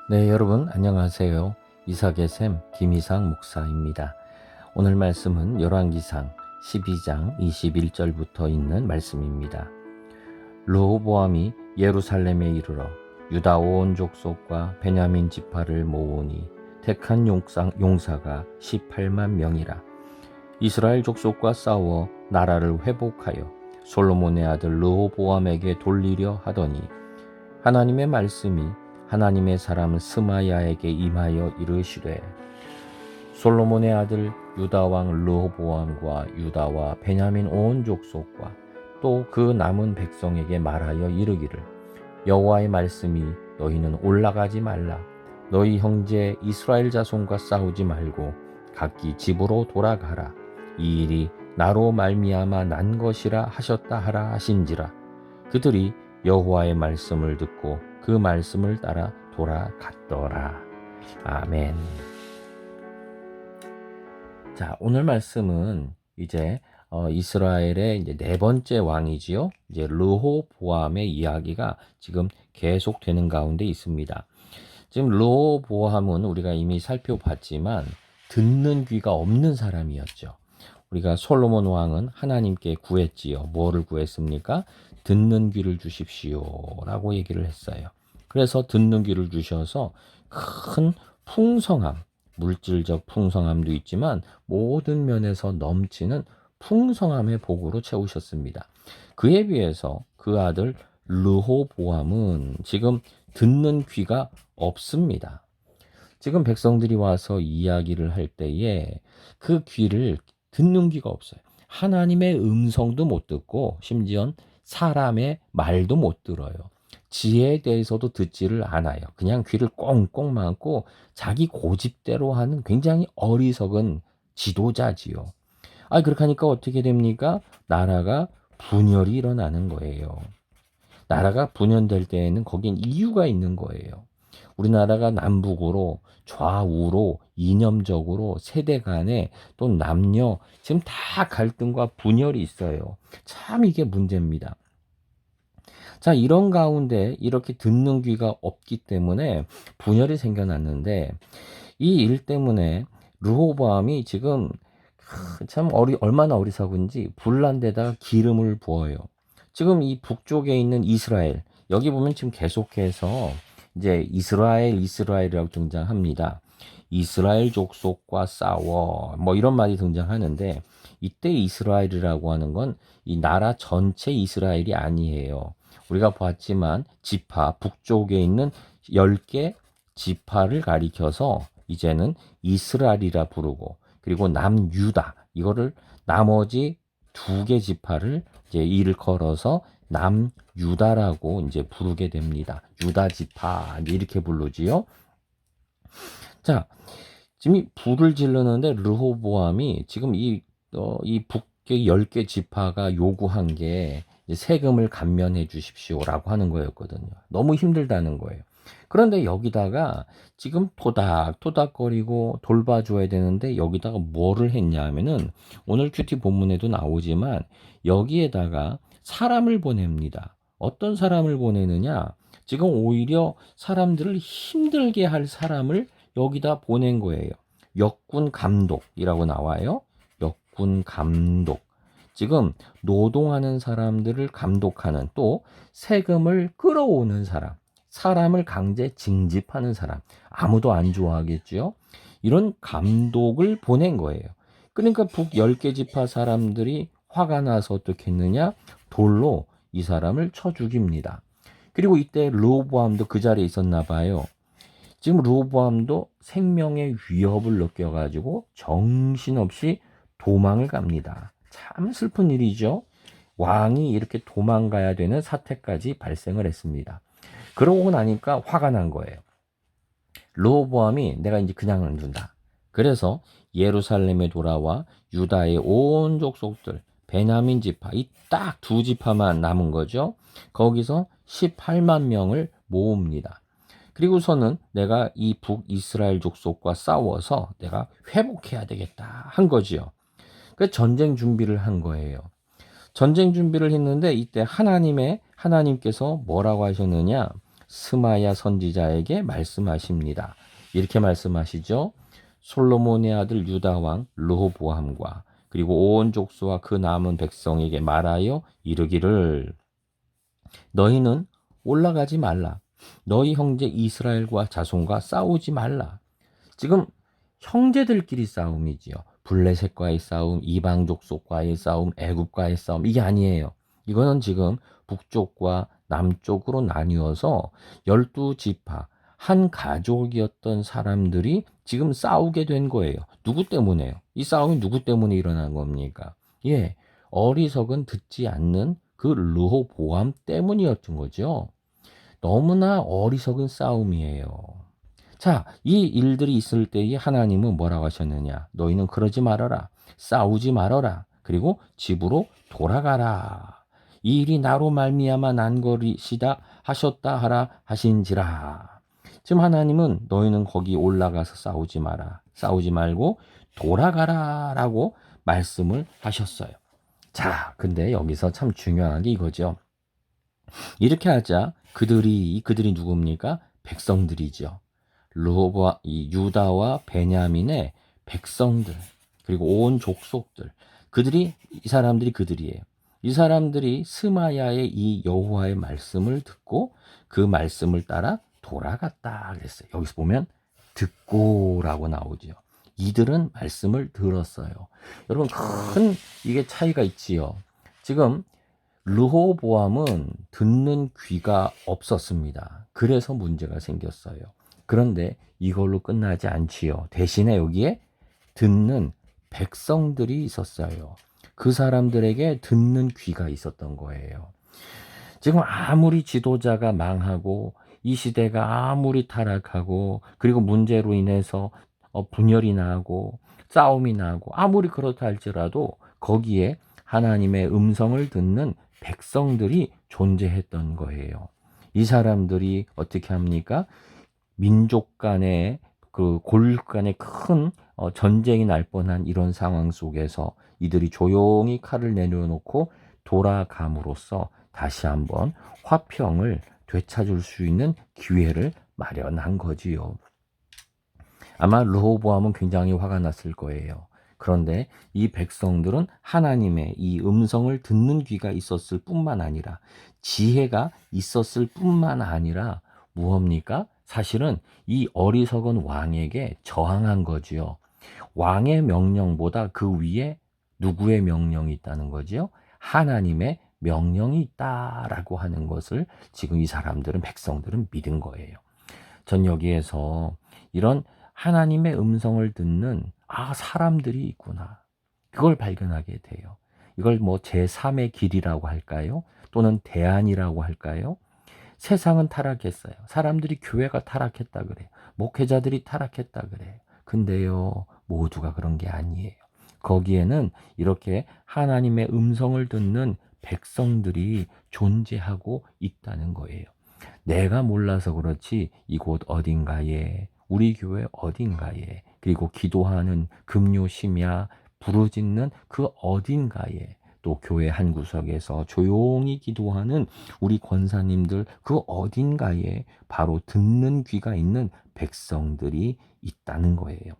네, 여러분 안녕하세요. 이삭의 샘 김이삭 목사입니다. 오늘 말씀은 열왕기상 12장 21절부터 있는 말씀입니다. 르호보암이 예루살렘에 이르러 유다 온 족속과 베냐민 지파를 모으니 택한 용사가 18만 명이라. 이스라엘 족속과 싸워 나라를 회복하여 솔로몬의 아들 르호보암에게 돌리려 하더니 하나님의 말씀이 하나님의 사람 스마야에게 임하여 이르시되 솔로몬의 아들 유다 왕 르호보암과 유다와 베냐민 온 족속과 또 그 남은 백성에게 말하여 이르기를 여호와의 말씀이 너희는 올라가지 말라. 너희 형제 이스라엘 자손과 싸우지 말고 각기 집으로 돌아가라. 이 일이 나로 말미암아 난 것이라 하셨다 하라 하신지라. 그들이 여호와의 말씀을 듣고 그 말씀을 따라 돌아갔더라. 아멘. 자, 오늘 말씀은 이제 이스라엘의 이제 네 번째 왕이지요. 이제 르호보암의 이야기가 지금 계속되는 가운데 있습니다. 지금 르호보암은 우리가 이미 살펴봤지만 듣는 귀가 없는 사람이었죠. 우리가 솔로몬 왕은 하나님께 구했지요. 뭐를 구했습니까? 듣는 귀를 주십시오라고 얘기를 했어요. 그래서 듣는 귀를 주셔서 큰 풍성함, 물질적 풍성함도 있지만 모든 면에서 넘치는 풍성함의 복으로 채우셨습니다. 그에 비해서 그 아들 르호보암은 지금 듣는 귀가 없습니다. 지금 백성들이 와서 이야기를 할 때에 그 귀를 듣는 귀가 없어요. 하나님의 음성도 못 듣고 심지어 사람의 말도 못 들어요. 지혜에 대해서도 듣지를 않아요. 그냥 귀를 꽁꽁 막고 자기 고집대로 하는 굉장히 어리석은 지도자지요. 그렇게 하니까 어떻게 됩니까? 나라가 분열이 일어나는 거예요. 나라가 분열될 때에는 거긴 이유가 있는 거예요. 우리나라가 남북으로 좌우로 이념적으로 세대 간에 또 남녀 지금 다 갈등과 분열이 있어요. 참 이게 문제입니다. 자, 이런 가운데 이렇게 듣는 귀가 없기 때문에 분열이 생겨났는데 이 일 때문에 르호보암이 지금 참 얼마나 어리석은지 불난 데다가 기름을 부어요. 지금 이 북쪽에 있는 이스라엘, 여기 보면 지금 계속해서 이제 이스라엘이라고 등장합니다. 이스라엘 족속과 싸워 뭐 이런 말이 등장하는데 이때 이스라엘이라고 하는 건 이 나라 전체 이스라엘이 아니에요. 우리가 봤지만 지파 북쪽에 있는 10개 지파를 가리켜서 이제는 이스라엘이라 부르고 그리고 남유다 이거를 나머지 2개 지파를 이제 일컬어서 남유다라고 이제 부르게 됩니다. 유다 지파 이렇게 부르지요. 자, 지금 이 불을 지르는데 르호보암이 지금 이 북의 10개 지파가 요구한 게 세금을 감면해 주십시오라고 하는 거였거든요. 너무 힘들다는 거예요. 그런데 여기다가 지금 토닥토닥거리고 돌봐줘야 되는데 여기다가 뭐를 했냐 하면은 오늘 큐티 본문에도 나오지만 여기에다가 사람을 보냅니다. 어떤 사람을 보내느냐? 지금 오히려 사람들을 힘들게 할 사람을 여기다 보낸 거예요. 역군 감독이라고 나와요. 역군 감독. 지금 노동하는 사람들을 감독하는 또 세금을 끌어오는 사람, 사람을 강제 징집하는 사람, 아무도 안 좋아하겠죠. 이런 감독을 보낸 거예요. 그러니까 북 10개 지파 사람들이 화가 나서 어떻게 했느냐? 돌로 이 사람을 쳐 죽입니다. 그리고 이때 르호보암도 그 자리에 있었나 봐요. 지금 르호보암도 생명의 위협을 느껴가지고 정신없이 도망을 갑니다. 참 슬픈 일이죠. 왕이 이렇게 도망가야 되는 사태까지 발생을 했습니다. 그러고 나니까 화가 난 거예요. 르호보암이 내가 이제 그냥 안 둔다. 그래서 예루살렘에 돌아와 유다의 온 족속들, 베냐민 지파, 이 딱 2지파만 남은 거죠. 거기서 18만 명을 모읍니다. 그리고서는 내가 이 북이스라엘 족속과 싸워서 내가 회복해야 되겠다 한 거지요. 그 전쟁 준비를 한 거예요. 전쟁 준비를 했는데 이때 하나님께서 뭐라고 하셨느냐? 스마야 선지자에게 말씀하십니다. 이렇게 말씀하시죠. 솔로몬의 아들 유다 왕 르호보암과 그리고 온 족수와 그 남은 백성에게 말하여 이르기를 너희는 올라가지 말라. 너희 형제 이스라엘과 자손과 싸우지 말라. 지금 형제들끼리 싸움이지요. 블레셋과의 싸움, 이방 족속과의 싸움, 애굽과의 싸움 이게 아니에요. 이거는 지금 북쪽과 남쪽으로 나뉘어서 12지파 한 가족이었던 사람들이 지금 싸우게 된 거예요. 누구 때문에요? 이 싸움이 누구 때문에 일어난 겁니까? 예, 어리석은 듣지 않는 그 르호보암 때문이었던 거죠. 너무나 어리석은 싸움이에요. 자, 이 일들이 있을 때에 하나님은 뭐라고 하셨느냐? 너희는 그러지 말아라. 싸우지 말아라. 그리고 집으로 돌아가라. 이 일이 나로 말미암아 난 것이다 하셨다 하라 하신지라. 지금 하나님은 너희는 거기 올라가서 싸우지 마라. 싸우지 말고 돌아가라라고 말씀을 하셨어요. 자, 근데 여기서 참 중요한 게 이거죠. 이렇게 하자 그들이 누굽니까? 백성들이죠. 이 유다와 베냐민의 백성들 그리고 온 족속들 이 사람들이 그들이에요. 이 사람들이 스마야의 이 여호와의 말씀을 듣고 그 말씀을 따라 돌아갔다 그랬어요. 여기서 보면 듣고라고 나오죠. 이들은 말씀을 들었어요. 여러분 큰 이게 차이가 있지요. 지금 르호보암은 듣는 귀가 없었습니다. 그래서 문제가 생겼어요. 그런데 이걸로 끝나지 않지요. 대신에 여기에 듣는 백성들이 있었어요. 그 사람들에게 듣는 귀가 있었던 거예요. 지금 아무리 지도자가 망하고 이 시대가 아무리 타락하고 그리고 문제로 인해서 분열이 나고 싸움이 나고 아무리 그렇다 할지라도 거기에 하나님의 음성을 듣는 백성들이 존재했던 거예요. 이 사람들이 어떻게 합니까? 민족 간의 그 골 간의 큰 전쟁이 날 뻔한 이런 상황 속에서 이들이 조용히 칼을 내려놓고 돌아감으로써 다시 한번 화평을 되찾을 수 있는 기회를 마련한 거지요. 아마 르호보암은 굉장히 화가 났을 거예요. 그런데 이 백성들은 하나님의 이 음성을 듣는 귀가 있었을 뿐만 아니라 지혜가 있었을 뿐만 아니라 무엇입니까? 사실은 이 어리석은 왕에게 저항한 거지요. 왕의 명령보다 그 위에 누구의 명령이 있다는 거지요? 하나님의 명령이 있다라고 하는 것을 지금 이 사람들은 백성들은 믿은 거예요. 전 여기에서 이런 하나님의 음성을 듣는 사람들이 있구나. 그걸 발견하게 돼요. 이걸 뭐 제3의 길이라고 할까요? 또는 대안이라고 할까요? 세상은 타락했어요. 사람들이 교회가 타락했다 그래요. 목회자들이 타락했다 그래요. 근데요, 모두가 그런 게 아니에요. 거기에는 이렇게 하나님의 음성을 듣는 백성들이 존재하고 있다는 거예요. 내가 몰라서 그렇지 이곳 어딘가에 우리 교회 어딘가에 그리고 기도하는 금요 심야 부르짖는 그 어딘가에 또 교회 한 구석에서 조용히 기도하는 우리 권사님들 그 어딘가에 바로 듣는 귀가 있는 백성들이 있다는 거예요.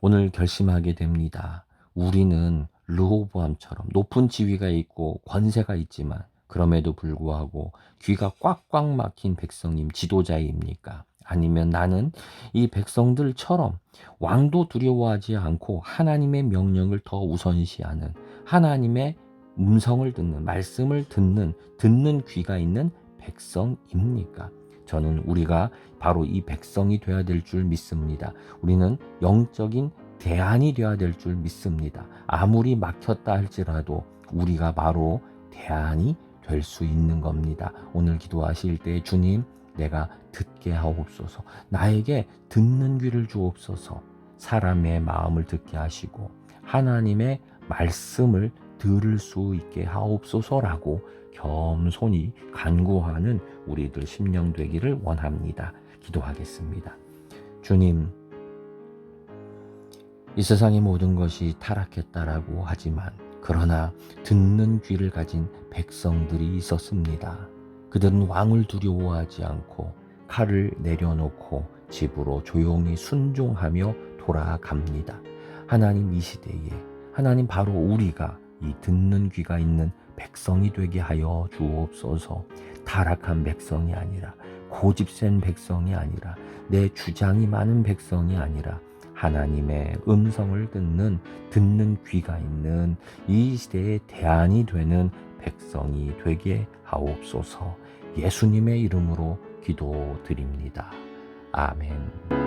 오늘 결심하게 됩니다. 우리는 르호보암처럼 높은 지위가 있고 권세가 있지만 그럼에도 불구하고 귀가 꽉꽉 막힌 백성님 지도자입니까? 아니면 나는 이 백성들처럼 왕도 두려워하지 않고 하나님의 명령을 더 우선시하는 하나님의 음성을 듣는 말씀을 듣는 귀가 있는 백성입니까? 저는 우리가 바로 이 백성이 되어야 될 줄 믿습니다. 우리는 영적인 대안이 되어야 될 줄 믿습니다. 아무리 막혔다 할지라도 우리가 바로 대안이 될 수 있는 겁니다. 오늘 기도하실 때 주님 내가 듣게 하옵소서. 나에게 듣는 귀를 주옵소서. 사람의 마음을 듣게 하시고 하나님의 말씀을 들을 수 있게 하옵소서라고 겸손히 간구하는 우리들 심령 되기를 원합니다. 기도하겠습니다. 주님, 이 세상의 모든 것이 타락했다라고 하지만 그러나 듣는 귀를 가진 백성들이 있었습니다. 그들은 왕을 두려워하지 않고 칼을 내려놓고 집으로 조용히 순종하며 돌아갑니다. 하나님, 이 시대에 하나님, 바로 우리가 이 듣는 귀가 있는 백성이 되게 하여 주옵소서. 타락한 백성이 아니라, 고집센 백성이 아니라, 내 주장이 많은 백성이 아니라, 하나님의 음성을 듣는 귀가 있는 이 시대의 대안이 되는 백성이 되게 하옵소서. 예수님의 이름으로 기도드립니다. 아멘.